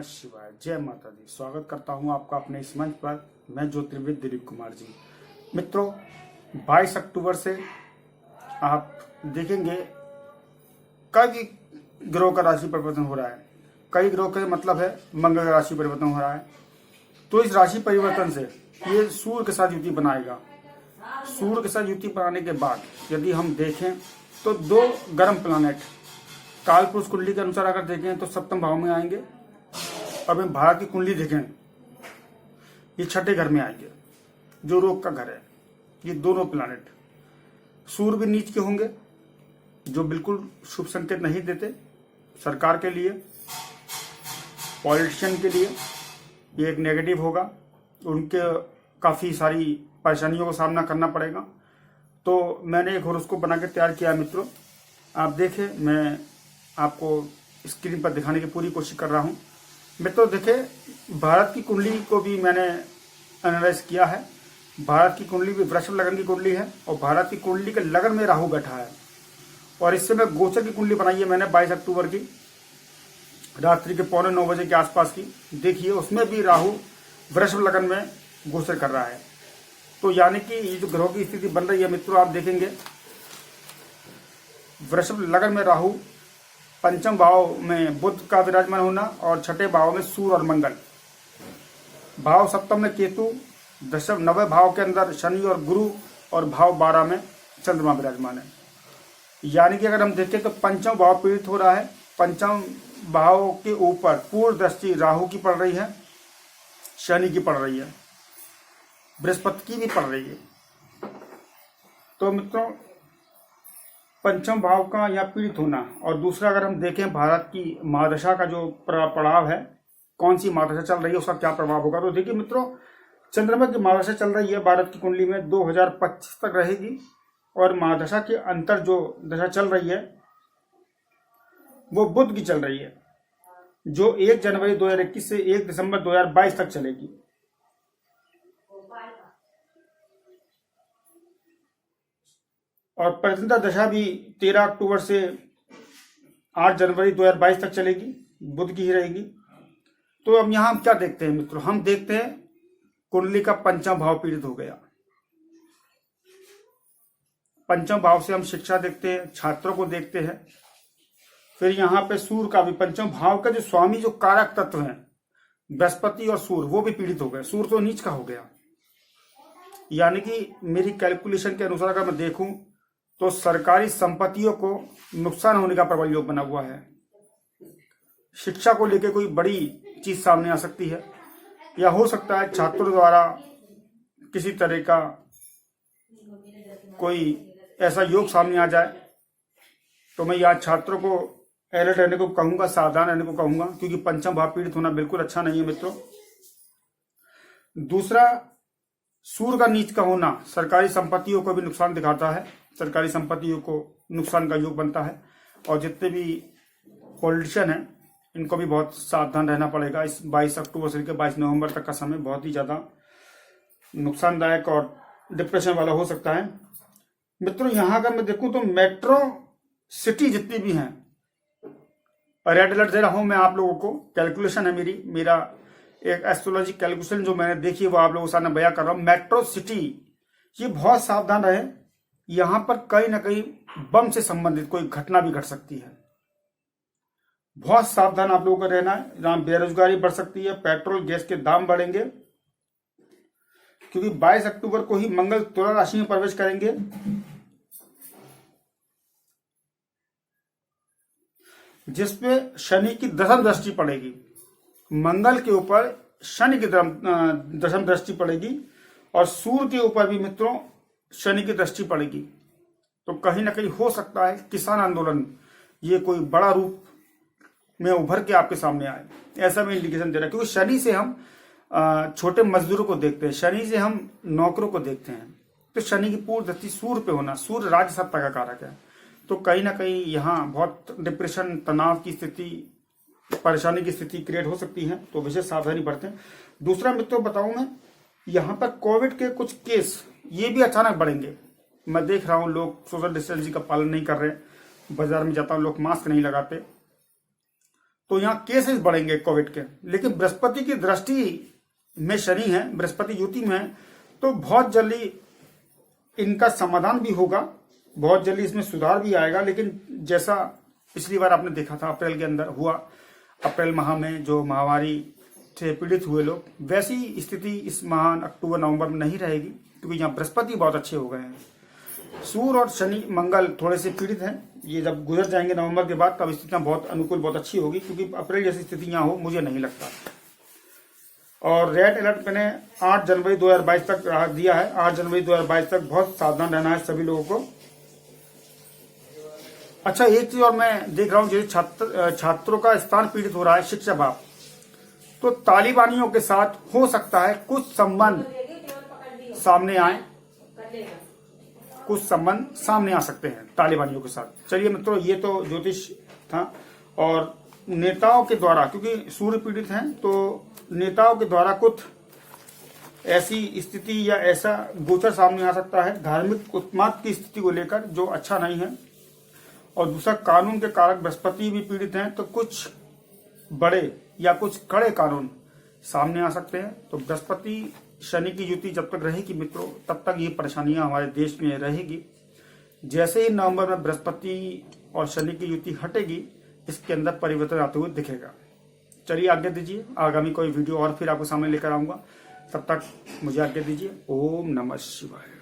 शिवाय। जय माता दी। स्वागत करता हूं आपका अपने इस मंच पर। मैं ज्योतिर्विद दिलीप कुमार जी। मित्रों, 22 अक्टूबर से आप देखेंगे कई ग्रहों का राशि परिवर्तन हो रहा है। कई ग्रहों का मतलब है मंगल का राशि परिवर्तन हो रहा है। तो इस राशि परिवर्तन से ये सूर्य के साथ युति बनाएगा। सूर्य के साथ युति बनाने के बाद यदि हम देखें तो दो गर्म प्लैनेट काल पुरुष कुंडली के अनुसार अगर देखें तो सप्तम भाव में आएंगे। अब हम भारत की कुंडली देखें, ये छठे घर में आएंगे जो रोग का घर है। ये दोनों प्लैनेट सूर्य भी नीच के होंगे जो बिल्कुल शुभ संकेत नहीं देते। सरकार के लिए, पॉलिटिशियन के लिए ये एक नेगेटिव होगा। उनके काफ़ी सारी परेशानियों का सामना करना पड़ेगा। तो मैंने एक हॉरोस्कोप बना के तैयार किया है मित्रों। आप देखें, मैं आपको स्क्रीन पर दिखाने की पूरी कोशिश कर रहा हूं। मित्रों देखें, भारत की कुंडली को भी मैंने एनालाइज किया है। भारत की कुंडली भी वृषभ लगन की कुंडली है और भारत की कुंडली के लगन में राहु बैठा है। और इससे मैं गोचर की कुंडली बनाई है मैंने 22 अक्टूबर की रात्रि के 8:45 बजे के आसपास की। देखिए, उसमें भी राहु वृषभ लगन में गोचर कर रहा है। तो यानी कि ये जो ग्रहों की स्थिति बन रही है मित्रों, आप देखेंगे वृषभ लगन में राहु, पंचम भाव में बुध का विराजमान होना और छठे भाव में सूर्य और मंगल, भाव सप्तम में केतु, दशम नवे भाव के अंदर शनि और गुरु और भाव 12 में चंद्रमा विराजमान है। यानी कि अगर हम देखें तो पंचम भाव पीड़ित हो रहा है। पंचम भाव के ऊपर पूर्ण दृष्टि राहु की पड़ रही है, शनि की पड़ रही है, बृहस्पति की भी पड़ रही है। तो मित्रों, पंचम भाव का यह पीड़ित होना। और दूसरा अगर हम देखें भारत की महादशा का जो पड़ाव है, कौन सी महादशा चल रही है, उसका क्या प्रभाव होगा। तो देखिए मित्रों, चंद्रमा की महादशा चल रही है भारत की कुंडली में 2025 तक रहेगी। और महादशा के अंतर जो दशा चल रही है वो बुध की चल रही है, जो 1 जनवरी 2021 से 1 दिसंबर 2022 तक चलेगी। और प्रतिनिधा दशा भी 13 अक्टूबर से 8 जनवरी 2022 तक चलेगी, बुध की ही रहेगी। तो अब यहां हम क्या देखते हैं मित्रों, हम देखते हैं कुंडली का पंचम भाव पीड़ित हो गया। पंचम भाव से हम शिक्षा देखते हैं, छात्रों को देखते हैं। फिर यहाँ पे सूर्य का भी पंचम भाव का जो स्वामी जो कारक तत्व है बृहस्पति और सूर्य, वो भी पीड़ित हो गए। सूर्य तो नीच का हो गया। यानी कि मेरी कैलकुलेशन के अनुसार अगर मैं देखूं तो सरकारी संपत्तियों को नुकसान होने का प्रबल योग बना हुआ है। शिक्षा को लेकर कोई बड़ी चीज सामने आ सकती है, या हो सकता है छात्रों द्वारा किसी तरह का कोई ऐसा योग सामने आ जाए। तो मैं यहाँ छात्रों को अलर्ट रहने को कहूंगा, सावधान रहने को कहूंगा, क्योंकि पंचम भाव पीड़ित होना बिल्कुल अच्छा नहीं है मित्रों। दूसरा, सूर्य का नीच का होना सरकारी संपत्तियों को भी नुकसान दिखाता है। सरकारी संपत्तियों को नुकसान का योग बनता है। और जितने भी पॉलिटिशियन हैं इनको भी बहुत सावधान रहना पड़ेगा। इस 22 अक्टूबर से लेकर 22 नवंबर तक का समय बहुत ही ज़्यादा नुकसानदायक और डिप्रेशन वाला हो सकता है मित्रों। यहाँ अगर मैं देखूं तो मेट्रो सिटी जितनी भी हैं, रेड अलर्ट दे रहा हूं मैं आप लोगों को। कैलकुलेशन है मेरा एक एस्ट्रोलॉजी कैलकुलेशन जो मैंने देखी वो आप लोगों के सामने बयां कर रहा हूं। मेट्रो सिटी, ये बहुत सावधान रहे। यहां पर कहीं ना कहीं बम से संबंधित कोई घटना भी घट सकती है। बहुत सावधान आप लोगों को रहना है। जहां बेरोजगारी बढ़ सकती है, पेट्रोल गैस के दाम बढ़ेंगे, क्योंकि 22 अक्टूबर को ही मंगल तुला राशि में प्रवेश करेंगे, जिसपे शनि की दशम दृष्टि पड़ेगी। मंगल के ऊपर शनि की दशम दृष्टि पड़ेगी और सूर्य के ऊपर भी मित्रों शनि की दृष्टि पड़ेगी। तो कहीं ना कहीं हो सकता है किसान आंदोलन ये कोई बड़ा रूप में उभर के आपके सामने आए, ऐसा मैं इंडिकेशन दे रहा है। क्योंकि शनि से हम छोटे मजदूरों को देखते हैं, शनि से हम नौकरों को देखते हैं। तो शनि की पूर्ण दृष्टि सूर्य पे होना, सूर्य राज्य सत्ता का कारक है। तो कहीं ना कहीं यहाँ बहुत डिप्रेशन, तनाव की स्थिति, परेशानी की स्थिति क्रिएट हो सकती है। तो विशेष सावधानी बरतें। दूसरा मित्रों बताऊं मैं, यहाँ पर कोविड के कुछ केस ये भी अचानक बढ़ेंगे। मैं देख रहा हूँ लोग सोशल डिस्टेंसिंग का पालन नहीं कर रहे। बाजार में जाता हूँ, लोग मास्क नहीं लगाते। तो यहाँ केसेस बढ़ेंगे कोविड के। लेकिन बृहस्पति की दृष्टि में शनि है, बृहस्पति युति में है, तो बहुत जल्दी इनका समाधान भी होगा, बहुत जल्दी इसमें सुधार भी आएगा। लेकिन जैसा पिछली बार आपने देखा था अप्रैल के अंदर हुआ, अप्रैल माह में जो महामारी से पीड़ित हुए लोग, वैसी स्थिति इस माह अक्टूबर नवंबर में नहीं रहेगी, क्योंकि यहाँ बृहस्पति बहुत अच्छे हो गए हैं। सूर्य और शनि मंगल थोड़े से पीड़ित हैं, ये जब गुजर जाएंगे नवंबर के बाद तब स्थितियां बहुत अनुकूल, बहुत अच्छी होगी, क्योंकि अप्रैल जैसी स्थिति यहाँ हो मुझे नहीं लगता। और रेड अलर्ट मैंने 8 जनवरी 2022 तक दिया है। 8 जनवरी 2022 तक बहुत सावधान रहना है सभी लोगों को। अच्छा, एक चीज और मैं देख रहा हूँ, जैसे छात्रों का स्थान पीड़ित हो रहा है, शिक्षा भाव, तो तालिबानियों के साथ हो सकता है कुछ संबंध सामने आए, कुछ संबंध सामने आ सकते हैं तालिबानियों के साथ। चलिए मित्रों, ये तो ज्योतिष था। और नेताओं के द्वारा, क्योंकि सूर्य पीड़ित हैं, तो नेताओं के द्वारा कुछ ऐसी स्थिति या ऐसा गोचर सामने आ सकता है धार्मिक उत्माद की स्थिति को लेकर, जो अच्छा नहीं है। और दूसरा, कानून के कारक बृहस्पति भी पीड़ित हैं, तो कुछ बड़े या कुछ कड़े कानून सामने आ सकते हैं। तो बृहस्पति शनि की युति जब तक रहेगी मित्रों, तब तक ये परेशानियां हमारे देश में रहेगी। जैसे ही नवंबर में बृहस्पति और शनि की युति हटेगी, इसके अंदर परिवर्तन आते हुए दिखेगा। चलिए आज्ञा दीजिए, आगामी कोई वीडियो और फिर आपको सामने लेकर आऊंगा। तब तक मुझे आज्ञा दीजिए। ओम नमः शिवाय।